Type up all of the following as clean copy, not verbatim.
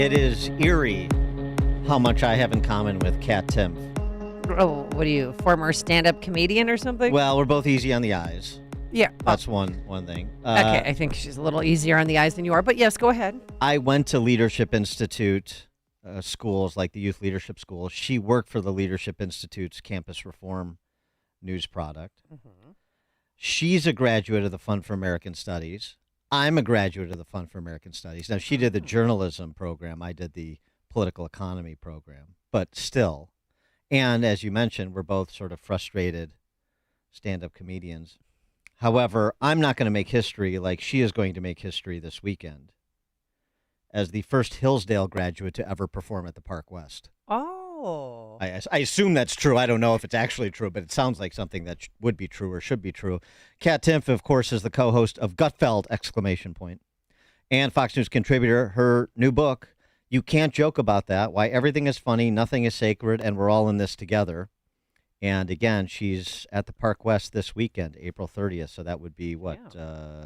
It is eerie how much I have in common with Kat Timpf. Oh, what are you, former stand-up comedian or something? Well, we're both easy on the eyes. Yeah. That's one thing. Okay, I think she's a little easier on the eyes than you are, but yes, go ahead. I went to Leadership Institute schools, like the Youth Leadership School. She worked for the Leadership Institute's campus reform news product. Mm-hmm. She's a graduate of the Fund for American Studies. I'm a graduate of the Fund for American Studies. Now, she did the journalism program. I did the political economy program, but still. And as you mentioned, we're both sort of frustrated stand-up comedians. However, I'm not going to make history like she is going to make history this weekend as the first Hillsdale graduate to ever perform at the Park West. Oh. I assume that's true. I don't know if it's actually true, but it sounds like something that would be true or should be true. Kat Timpf, of course, is the co-host of Gutfeld, ! And Fox News contributor. Her new book, You Can't Joke About That, Why Everything is Funny, Nothing is Sacred, and We're All in This Together. And again, she's at the Park West this weekend, April 30th. So that would be what? Yeah.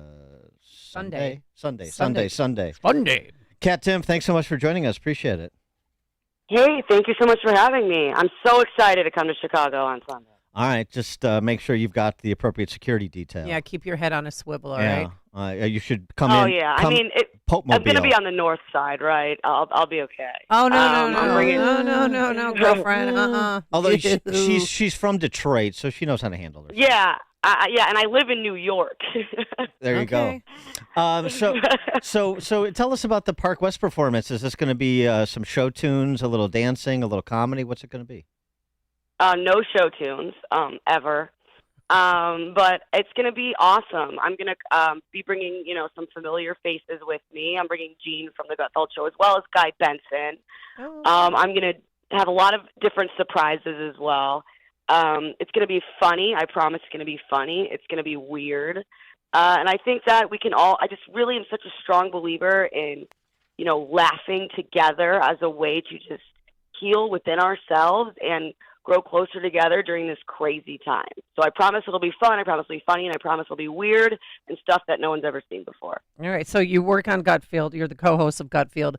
Sunday. Sunday. Kat Timpf, thanks so much for joining us. Appreciate it. Hey, thank you so much for having me. I'm so excited to come to Chicago on Sunday. All right, just make sure you've got the appropriate security detail. Yeah, keep your head on a swivel, all right? You should come Oh, in. yeah. Come, I mean, I'm going to be on the north side, right? I'll be okay. Oh, no, I'm bringing- no, girlfriend. Although she's from Detroit, so she knows how to handle herself. Yeah, and I live in New York. There you go. So tell us about the Park West performance. Is this going to be some show tunes, a little dancing, a little comedy? What's it going to be? No show tunes, ever. But it's going to be awesome. I'm going to be bringing, some familiar faces with me. I'm bringing Gene from the Gutfeld show as well as Guy Benson. Oh. I'm going to have a lot of different surprises as well. It's going to be funny. I promise it's going to be funny. It's going to be weird. And I think that we can I just really am such a strong believer in, laughing together as a way to just heal within ourselves and grow closer together during this crazy time. So I promise it'll be fun, I promise it'll be funny, and I promise it'll be weird and stuff that no one's ever seen before. All right, so you work on Gutfeld. You're the co-host of Gutfeld.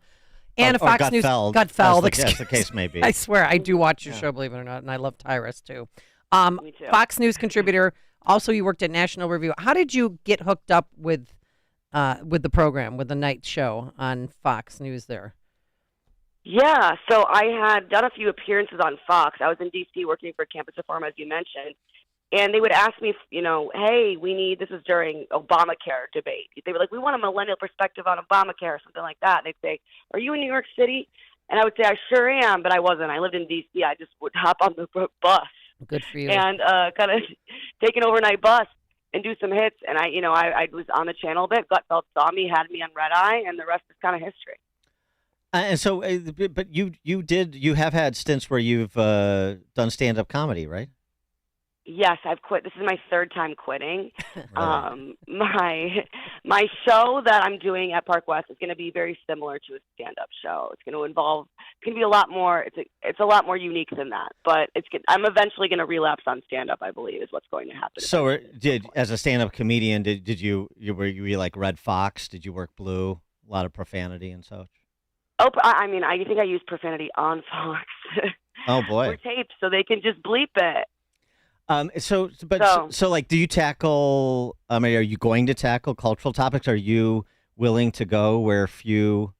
And or Fox News. Gutfeld, as the case may be. I swear, I do watch your show, believe it or not, and I love Tyrus, too. Me too. Fox News contributor. Also, you worked at National Review. How did you get hooked up with the program, with the night show on Fox News there? Yeah, so I had done a few appearances on Fox. I was in D.C. working for Campus Reform, as you mentioned, and they would ask me, hey, this was during Obamacare debate. They were like, we want a millennial perspective on Obamacare or something like that. And they'd say, are you in New York City? And I would say, I sure am, but I wasn't. I lived in D.C. I just would hop on the bus. Good for you. And kind of take an overnight bus and do some hits. And I was on the channel a bit. Gutfeld saw me, had me on Red Eye, and the rest is kind of history. And so, but you have had stints where you've done stand-up comedy, right? Yes, I've quit. This is my third time quitting. Right. My show that I'm doing at Park West is going to be very similar to a stand-up show. It's going to be a lot more. It's a lot more unique than that. But I'm eventually going to relapse on stand-up, I believe, is what's going to happen. So, as a stand-up comedian, did you were you like Red Fox? Did you work Blue? A lot of profanity and such. Oh, I mean, I think I use profanity on Fox. Oh boy. For tapes, so they can just bleep it. So like, do you tackle? Are you going to tackle cultural topics? Are you willing to go where few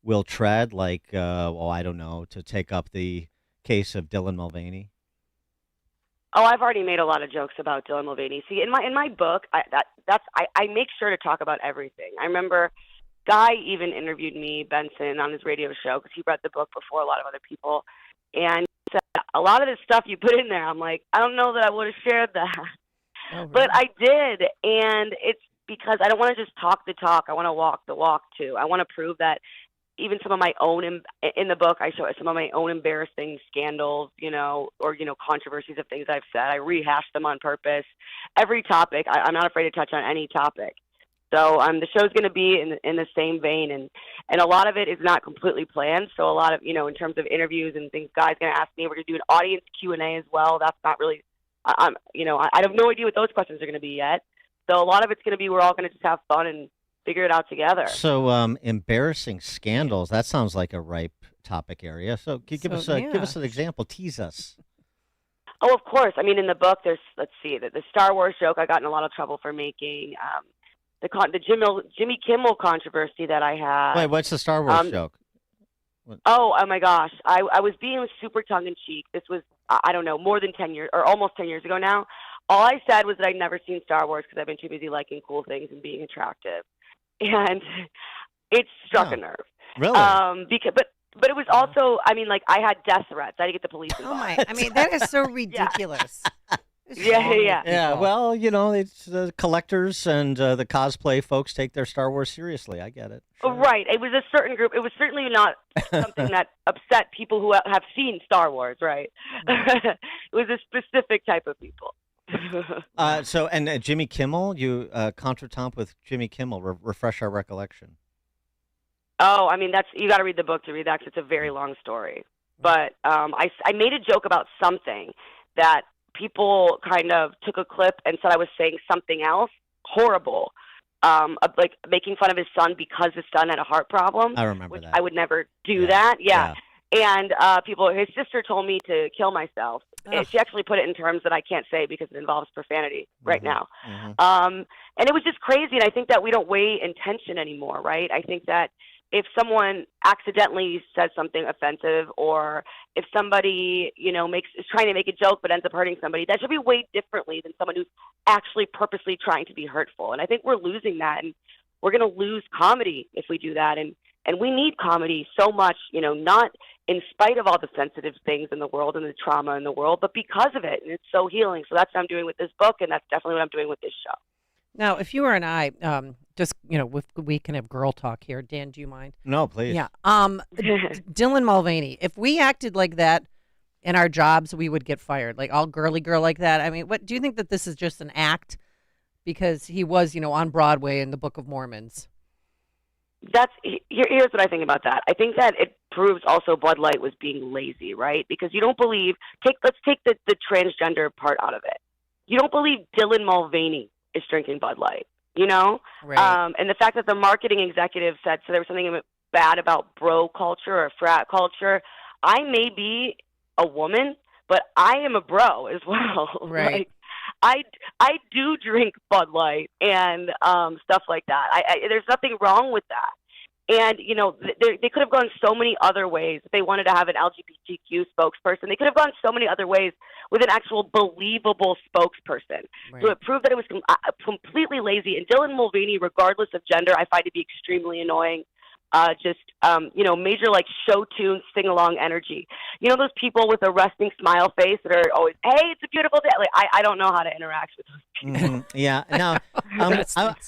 will tread? Like, I don't know, to take up the case of Dylan Mulvaney. Oh, I've already made a lot of jokes about Dylan Mulvaney. See, in my book, I make sure to talk about everything. I remember Guy even interviewed me, Benson, on his radio show because he read the book before a lot of other people, and he said, a lot of the stuff you put in there, I'm like, I don't know that I would have shared that. Oh, really? But I did, and it's because I don't want to just talk the talk. I want to walk the walk, too. I want to prove that even some of my own, in the book, I show some of my own embarrassing scandals, or controversies of things I've said. I rehash them on purpose. Every topic, I'm not afraid to touch on any topic. So the show's going to be in the same vein, and a lot of it is not completely planned. So a lot of, in terms of interviews and things, Guy's going to ask me. We're going to do an audience Q&A as well. That's not really, I have no idea what those questions are going to be yet. So a lot of it's going to be we're all going to just have fun and figure it out together. So, embarrassing scandals. That sounds like a ripe topic area. So, give us give us an example. Tease us. Oh, of course. I mean, in the book, there's, let's see, the Star Wars joke I got in a lot of trouble for making. The Jimmy Kimmel controversy that I had. Wait, what's the Star Wars joke? Oh my gosh. I was being super tongue-in-cheek. This was, I don't know, more than 10 years, or almost 10 years ago now. All I said was that I'd never seen Star Wars because I've been too busy liking cool things and being attractive. And it struck a nerve. Really? But it was also, I mean, like, I had death threats. I had to get the police involved. Oh my! I mean, that is so ridiculous. Yeah. Well, it's the collectors and the cosplay folks take their Star Wars seriously. I get it. Sure. Right. It was a certain group. It was certainly not something that upset people who have seen Star Wars, right? It was a specific type of people. So, Jimmy Kimmel, you contretemps with Jimmy Kimmel. Refresh our recollection. Oh, I mean, you got to read the book to read that 'cause it's a very long story. But I made a joke about something that people kind of took a clip and said I was saying something else horrible, like making fun of his son because his son had a heart problem. I remember which that. I would never do that. Yeah. And his sister told me to kill myself. She actually put it in terms that I can't say because it involves profanity right now. And it was just crazy. And I think that we don't weigh intention anymore, right? I think that if someone accidentally says something offensive, or if somebody, is trying to make a joke but ends up hurting somebody, that should be weighed differently than someone who's actually purposely trying to be hurtful. And I think we're losing that, and we're going to lose comedy if we do that. And we need comedy so much, not in spite of all the sensitive things in the world and the trauma in the world, but because of it. And it's so healing. So that's what I'm doing with this book, and that's definitely what I'm doing with this show. Now, if you were and I, just, we can have girl talk here. Dan, do you mind? No, please. Yeah. Dylan Mulvaney, if we acted like that in our jobs, we would get fired. Like all girly girl like that. I mean, what do you think that this is just an act? Because he was, on Broadway in the Book of Mormons. Here's what I think about that. I think that it proves also Bud Light was being lazy, right? Because you don't believe, let's take the transgender part out of it. You don't believe Dylan Mulvaney is drinking Bud Light, Right. And the fact that the marketing executive said, so there was something bad about bro culture or frat culture. I may be a woman, but I am a bro as well. Right. Like, I do drink Bud Light and stuff like that. There's nothing wrong with that. And, they could have gone so many other ways. If they wanted to have an LGBTQ spokesperson, they could have gone so many other ways with an actual believable spokesperson. Right. So it proved that it was completely lazy. And Dylan Mulvaney, regardless of gender, I find to be extremely annoying. Major like show tune, sing along energy. Those people with a resting smile face that are always, hey, it's a beautiful day. Like I don't know how to interact with those people. Yeah. Now,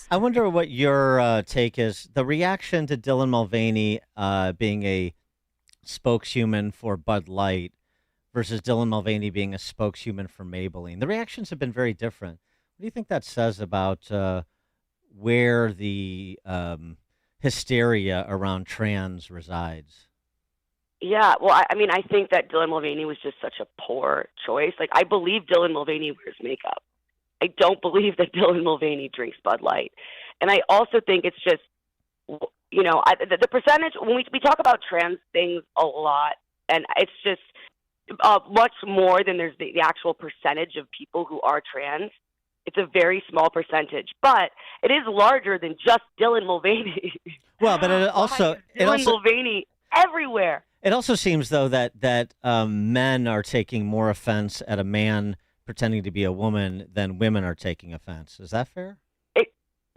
I wonder what your take is. The reaction to Dylan Mulvaney being a spokeshuman for Bud Light versus Dylan Mulvaney being a spokeshuman for Maybelline. The reactions have been very different. What do you think that says about where the hysteria around trans resides? Yeah, well, I think that Dylan Mulvaney was just such a poor choice. Like, I believe Dylan Mulvaney wears makeup. I don't believe that Dylan Mulvaney drinks Bud Light. And I also think it's just, the percentage, when we talk about trans things a lot, and it's just much more than there's the actual percentage of people who are trans. It's a very small percentage, but it is larger than just Dylan Mulvaney. Well, but Dylan Mulvaney everywhere. It also seems, though, that men are taking more offense at a man pretending to be a woman than women are taking offense. Is that fair?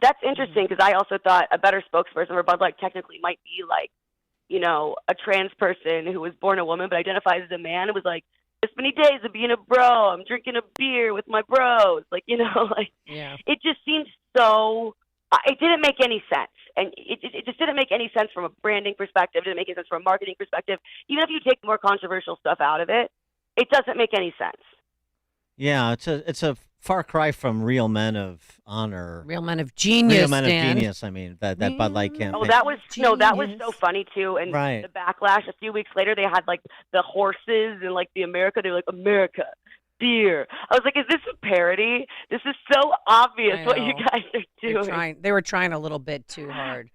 That's interesting, because I also thought a better spokesperson for Bud Light technically might be like, a trans person who was born a woman but identifies as a man. It was like, this many days of being a bro, I'm drinking a beer with my bros. Like, yeah. It just seems so, it didn't make any sense. And it just didn't make any sense from a branding perspective. It didn't make any sense from a marketing perspective. Even if you take more controversial stuff out of it, it doesn't make any sense. Yeah, it's a far cry from Real Men of Honor. Real Men of Genius. Real Men of Genius. I mean, that Bud Light campaign. Oh, that was so funny too. And right. The backlash a few weeks later, they had like the horses and like the America. They were like, America, beer. I was like, is this a parody? This is so obvious I what you know. guys are doing. They were trying a little bit too hard.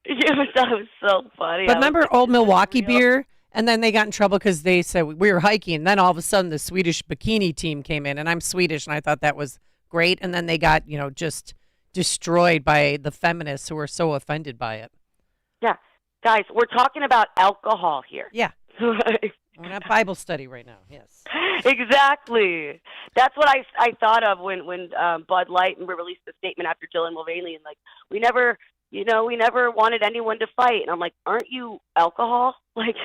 Yeah, that was so funny. But I was remember like, Old "This is Milwaukee real." beer? And then they got in trouble because they said we were hiking. And then all of a sudden the Swedish bikini team came in. And I'm Swedish, and I thought that was great. And then they got, just destroyed by the feminists who were so offended by it. Yeah. Guys, we're talking about alcohol here. Yeah. We're not Bible study right now. Yes. Exactly. That's what I thought of when Bud Light released the statement after Dylan Mulvaney, and like we never wanted anyone to fight. And I'm like, aren't you alcohol? Like,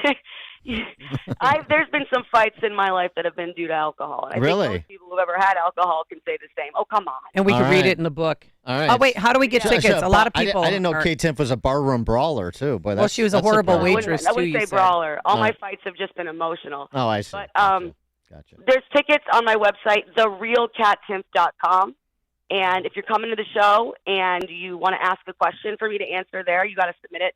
there's been some fights in my life that have been due to alcohol. And I Really? think most people who've ever had alcohol can say the same. Oh, come on. And we All can read right. it in the book. All right. Oh, wait. How do we get tickets? A lot of people. I didn't know are- Kate Timpf was a barroom brawler too. Boy, Well, she was a that's horrible surprising. waitress. I wouldn't too, say you said. brawler. All my Right. fights have just been emotional. Oh, I see. But Gotcha. there's tickets on my website, therealcattimpf.com. And if you're coming to the show and you want to ask a question for me to answer there, you got to submit it,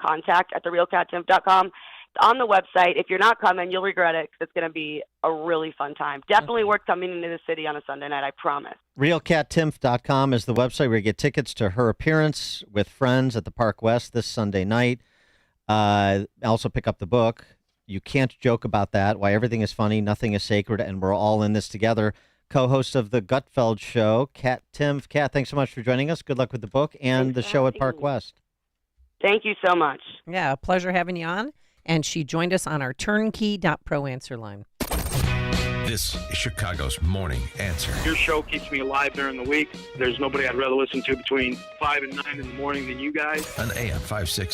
contact at therealcattimpf.com. It's on the website. If you're not coming, you'll regret it because it's going to be a really fun time. Definitely worth coming into the city on a Sunday night, I promise. RealCatTimpf.com is the website where you get tickets to her appearance with friends at the Park West this Sunday night. Also pick up the book. You Can't Joke About That, Why Everything is Funny, Nothing is Sacred, and We're All in This Together. Co-host of the Gutfeld Show, Kat Timpf. Kat, thanks so much for joining us. Good luck with the book and the show at Park West. Thank you so much. Yeah, a pleasure having you on. And she joined us on our turnkey.pro answer line. This is Chicago's Morning Answer. Your show keeps me alive during the week. There's nobody I'd rather listen to between 5 and 9 in the morning than you guys. On AM 560.